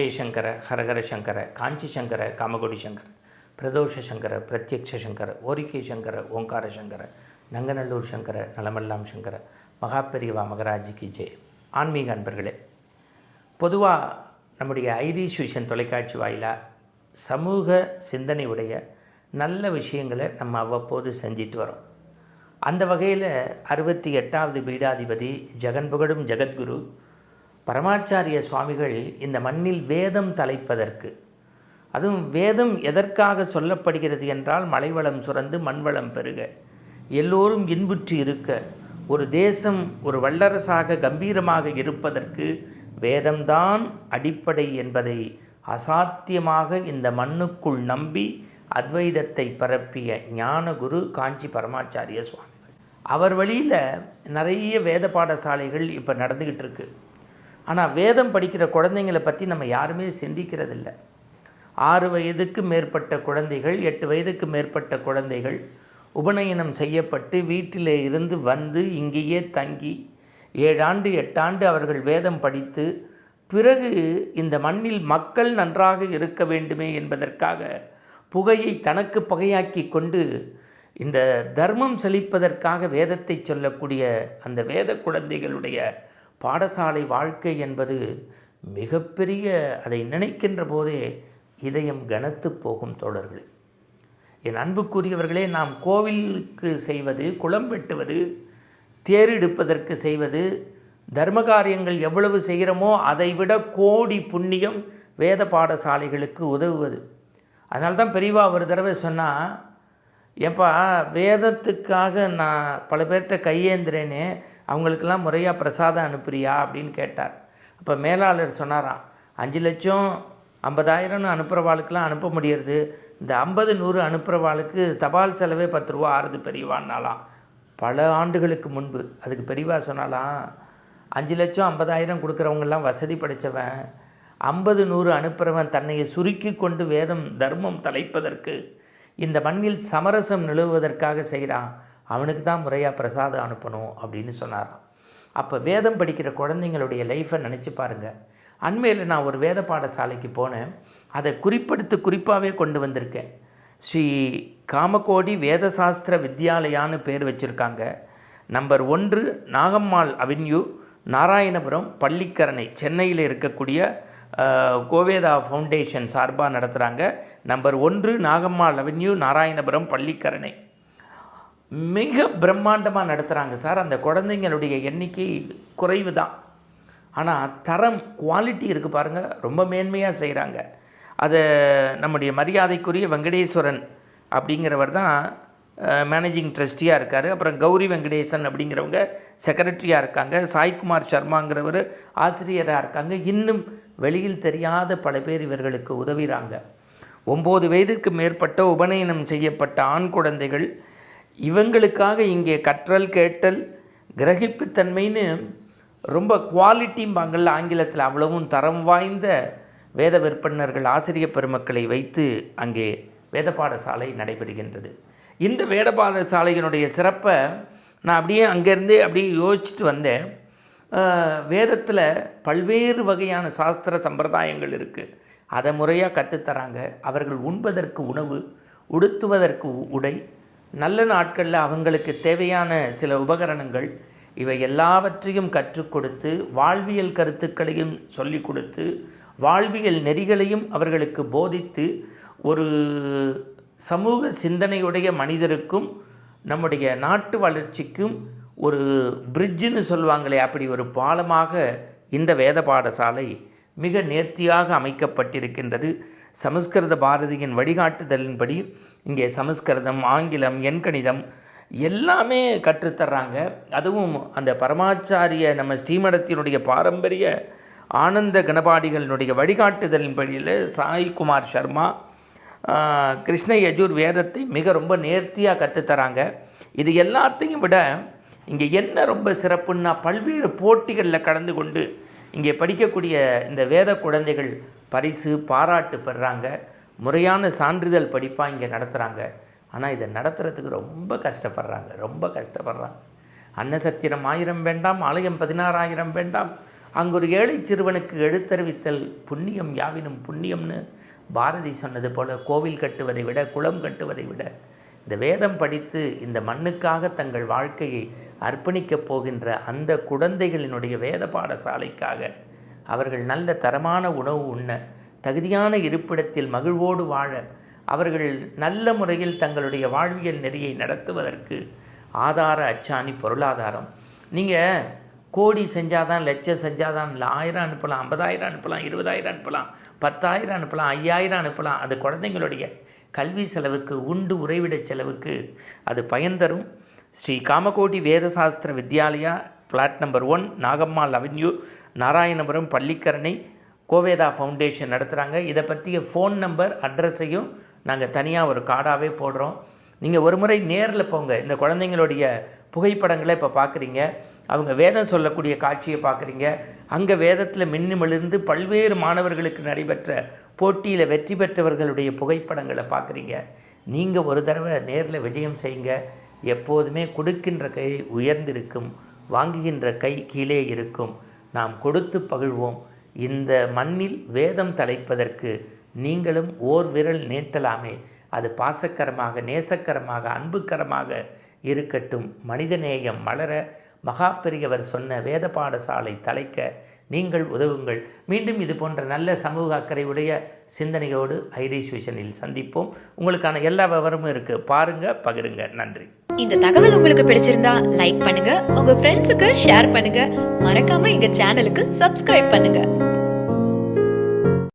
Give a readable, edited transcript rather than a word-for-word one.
ஜெயசங்கர, ஹரஹர சங்கர, காஞ்சி சங்கர, காமகோடி சங்கர, பிரதோஷ சங்கர, பிரத்யக்ஷ சங்கர, ஓரிக்கை சங்கர, ஓங்கார சங்கர, நங்கநல்லூர் சங்கர, நலமெல்லாம் சங்கர, மகாபெரிவா மகராஜிக்கு ஜெய். ஆன்மீக அன்பர்களே, பொதுவாக நம்முடைய ஐரிஷ் விஷன் தொலைக்காட்சி வாயிலாக சமூக சிந்தனை உடைய நல்ல விஷயங்களை நம்ம அவ்வப்போது செஞ்சிட்டு வரோம். அந்த வகையில் 68வது பீடாதிபதி ஜெகன்புகழும் ஜெகத்குரு பரமாச்சாரிய சுவாமிகள் இந்த மண்ணில் வேதம் தலைப்பதற்கு, அதுவும் வேதம் எதற்காக சொல்லப்படுகிறது என்றால் மலைவளம் சுரந்து மண்வளம் பெருக, எல்லோரும் இன்புற்று இருக்க, ஒரு தேசம் ஒரு வல்லரசாக கம்பீரமாக இருப்பதற்கு வேதம்தான் அடிப்படை என்பதை அசாத்தியமாக இந்த மண்ணுக்குள் நம்பி அத்வைதத்தை பரப்பிய ஞானகுரு காஞ்சி பரமாச்சாரிய சுவாமிகள். அவர் வழியில் நிறைய வேத பாடசாலைகள் இப்போ நடந்துக்கிட்டு இருக்கு. ஆனால் வேதம் படிக்கிற குழந்தைங்களை பற்றி நம்ம யாருமே சிந்திக்கிறதில்லை. 6 வயதுக்கு மேற்பட்ட குழந்தைகள், 8 வயதுக்கு மேற்பட்ட குழந்தைகள் உபநயனம் செய்யப்பட்டு வீட்டிலே இருந்து வந்து இங்கேயே தங்கி 7 ஆண்டு 8 ஆண்டு அவர்கள் வேதம் படித்து, பிறகு இந்த மண்ணில் மக்கள் நன்றாக இருக்க வேண்டுமே என்பதற்காக புகையை தனக்கு பகையாக்கி கொண்டு இந்த தர்மம் செழிப்பதற்காக வேதத்தை சொல்லக்கூடிய அந்த வேத குழந்தைகளுடைய பாடசாலை வாழ்க்கை என்பது மிகப்பெரிய, அதை நினைக்கின்ற போதே இதயம் கனத்து போகும் தோழர்களே. என் அன்புக்குரியவர்களே, நாம் கோவிலுக்கு செய்வது, குளம் வெட்டுவது, தேரெடுப்பதற்கு செய்வது, தர்ம காரியங்கள் எவ்வளவு செய்கிறோமோ அதைவிட கோடி புண்ணியம் வேத பாடசாலைகளுக்கு உதவுவது. அதனால்தான் பெரியவா ஒரு தடவை சொன்னால், ஏப்பா வேதத்துக்காக நான் பல பேர்கிட்ட கையேந்திரேனே, அவங்களுக்கெல்லாம் முறையாக பிரசாதம் அனுப்புறியா அப்படின்னு கேட்டார். அப்போ மேலாளர் சொன்னாராம், 5 லட்சம் 50,000 அனுப்புகிறவாளுக்கெலாம் அனுப்ப முடியறது, இந்த 50 100 அனுப்புகிறவாளுக்கு தபால் செலவே 10 ரூபா ஆறுது பெரியவான்னாலாம். பல ஆண்டுகளுக்கு முன்பு அதுக்கு பெரியவா சொன்னாலாம், 5 லட்சம் 50,000 கொடுக்குறவங்கெல்லாம் வசதி படைத்தவன், 50 100 அனுப்புகிறவன் தன்னையை சுருக்கி கொண்டு வேதம் தர்மம் தலைப்பதற்கு, இந்த மண்ணில் சமரசம் நிலவுவதற்காக செய்கிறான், அவனுக்கு தான் முறையாக பிரசாதம் அனுப்பணும் அப்படின்னு சொன்னாராம். அப்போ வேதம் படிக்கிற குழந்தைங்களுடைய லைஃப்பை நினச்சி பாருங்கள். அண்மையில் நான் ஒரு வேத பாடசாலைக்கு போனேன். அதை குறிப்பாகவே கொண்டு வந்திருக்கேன். ஸ்ரீ காமகோடி வேதசாஸ்திர வித்யாலயான்னு பேர் வச்சுருக்காங்க. நம்பர் 1 நாகம்மாள் அவென்யூ, நாராயணபுரம், பள்ளிக்கரணை, சென்னையில் இருக்கக்கூடிய கோவேதா ஃபவுண்டேஷன் சார்பாக நடத்துகிறாங்க. Number 1 Nagammal avenue, Narayanapuram, Pallikaranai. மிக பிரம்மாண்டமாக நடத்துகிறாங்க சார். அந்த குழந்தைங்களுடைய எண்ணிக்கை குறைவு தான், ஆனால் தரம், குவாலிட்டி இருக்குது பாருங்கள், ரொம்ப மேன்மையாக செய்கிறாங்க. அதை நம்முடைய மரியாதைக்குரிய வெங்கடேஸ்வரன் அப்படிங்கிறவர் தான் மேனேஜிங் ட்ரஸ்டியாக இருக்கார். அப்புறம் கௌரி வெங்கடேசன் அப்படிங்கிறவங்க செக்ரட்டரியாக இருக்காங்க. சாய்குமார் சர்மாங்கிறவர் ஆசிரியராக இருக்காங்க. இன்னும் வெளியில் தெரியாத பல பேர் இவர்களுக்கு உதவுகிறாங்க. 9 வயதுக்கு மேற்பட்ட உபநயனம் செய்யப்பட்ட ஆண் குழந்தைகள், இவங்களுக்காக இங்கே கற்றல், கேட்டல், கிரகிப்புத்தன்மைன்னு ரொம்ப குவாலிட்டிம்பாங்கள்ல ஆங்கிலத்தில், அவ்வளவும் தரம் வாய்ந்த வேத விற்பனர்கள், ஆசிரிய பெருமக்களை வைத்து அங்கே வேத பாடசாலை நடைபெறுகின்றது. இந்த வேத பாடசாலையினுடைய சிறப்பை நான் அப்படியே அங்கேருந்தே அப்படியே யோசிச்சுட்டு வந்தேன். வேதத்தில் பல்வேறு வகையான சாஸ்திர சம்பிரதாயங்கள் இருக்குது. அதை முறையாக கற்றுத்தராங்க. அவர்கள் உண்பதற்கு உணவு, உடுத்துவதற்கு உடை, நல்ல நாட்களில் அவங்களுக்கு தேவையான சில உபகரணங்கள், இவை எல்லாவற்றையும் கற்றுக் கொடுத்து, வாழ்வியல் கருத்துக்களையும் சொல்லிக் கொடுத்து, வாழ்வியல் நெறிகளையும் அவர்களுக்கு போதித்து, ஒரு சமூக சிந்தனையுடைய மனிதருக்கும் நம்முடைய நாட்டு வளர்ச்சிக்கும் ஒரு பிரிட்ஜுன்னு சொல்லுவாங்களே, அப்படி ஒரு பாலமாக இந்த வேத பாடசாலை மிக நேர்த்தியாக அமைக்கப்பட்டிருக்கின்றது. சமஸ்கிருத பாரதியின் வழிகாட்டுதலின்படி இங்கே சமஸ்கிருதம், ஆங்கிலம், எண்கணிதம் எல்லாமே கற்றுத்தர்றாங்க. அதுவும் அந்த பரமாச்சாரிய நம்ம ஸ்ரீமடத்தினுடைய பாரம்பரிய ஆனந்த கணபாடிகளினுடைய வழிகாட்டுதலின்படியில் சாய்குமார் சர்மா, கிருஷ்ண யஜுர் வேதத்தை மிக ரொம்ப நேர்த்தியாக கற்றுத்தராங்க. இது எல்லாத்தையும் விட இங்கே என்ன ரொம்ப சிறப்புன்னா, பல்வேறு போட்டிகளில் கலந்து கொண்டு இங்கே படிக்கக்கூடிய இந்த வேத குழந்தைகள் பரிசு, பாராட்டு பெறுறாங்க. முறையான சான்றிதழ் படிப்பாக இங்கே நடத்துகிறாங்க. ஆனால் இதை நடத்துகிறதுக்கு ரொம்ப கஷ்டப்படுறாங்க. அன்னசத்திரம் 1000 வேண்டாம், ஆலயம் 16,000 வேண்டாம், அங்கு ஒரு ஏழை சிறுவனுக்கு எழுத்தறிவித்தல் புண்ணியம் யாவினும் புண்ணியம்னு பாரதி சொன்னது போல் கோவில் கட்டுவதை விட குளம் கட்டுவதை விட இந்த வேதம் படித்து இந்த மண்ணுக்காக தங்கள் வாழ்க்கையை அர்ப்பணிக்கப் போகின்ற அந்த குழந்தைகளினுடைய வேத பாடசாலைக்காக அவர்கள் நல்ல தரமான உணவு உண்ண, தகுதியான இருப்பிடத்தில் மகிழ்வோடு வாழ, அவர்கள் நல்ல முறையில் தங்களுடைய வாழ்வியல் நெறியை நடத்துவதற்கு ஆதார அச்சாணி பொருளாதாரம். நீங்கள் கோடி செஞ்சாதான், லட்சம் செஞ்சாதான், இல்லை 1000 அனுப்பலாம், 50,000 அனுப்பலாம், 20,000 அனுப்பலாம், 10,000 அனுப்பலாம், 5,000 அனுப்பலாம். அது குழந்தைங்களுடைய கல்வி செலவுக்கு, உண்டு உறைவிட செலவுக்கு அது பயன் தரும். Sri Kamakoti Vedashastra Vidyalaya, flat number 1, Nagammal avenue, Narayanapuram, Pallikaranai, Goveda foundation நடத்துகிறாங்க. இதை பற்றிய ஃபோன் நம்பர், அட்ரஸையும் நாங்கள் தனியாக ஒரு கார்டாகவே போடுறோம். நீங்கள் ஒரு முறை நேரில் போங்க. இந்த குழந்தைங்களுடைய புகைப்படங்களை இப்போ பார்க்குறீங்க, அவங்க வேதம் சொல்லக்கூடிய காட்சியை பார்க்குறீங்க. அங்கே வேதத்தில் மின்னிமிலிருந்து பல்வேறு மாணவர்களுக்கு நடைபெற்ற போட்டியில் வெற்றி பெற்றவர்களுடைய புகைப்படங்களை பார்க்குறீங்க. நீங்கள் ஒரு தடவை நேரில் விஜயம் செய்யுங்க. எப்போதுமே கொடுக்கின்ற கை உயர்ந்திருக்கும், வாங்குகின்ற கை கீழே இருக்கும். நாம் கொடுத்து பகிழ்வோம். இந்த மண்ணில் வேதம் தலைப்பதற்கு நீங்களும் ஓர் விரல் நீட்டலாமே. அது பாசக்கரமாக, நேசக்கரமாக, அன்புக்கரமாக இருக்கட்டும். மனிதநேயம் மலர மகா பெரியவர் சொன்ன வேத பாடசாலை தலைக்க நீங்கள் உதவுங்கள். மீண்டும் இது போன்ற நல்ல சமூக அக்கறையுடைய சிந்தனையோடு ஐரிஷ் விஷனில் சந்திப்போம். உங்களுக்கான எல்லா விவரமும் இருக்குது, பாருங்கள், பகிருங்க. நன்றி. இந்த தகவல் உங்களுக்கு பிடிச்சிருந்தா லைக் பண்ணுங்க, உங்க ஃப்ரெண்ட்ஸுக்கு ஷேர் பண்ணுங்க, மறக்காம எங்க சேனலுக்கு சப்ஸ்கிரைப் பண்ணுங்க.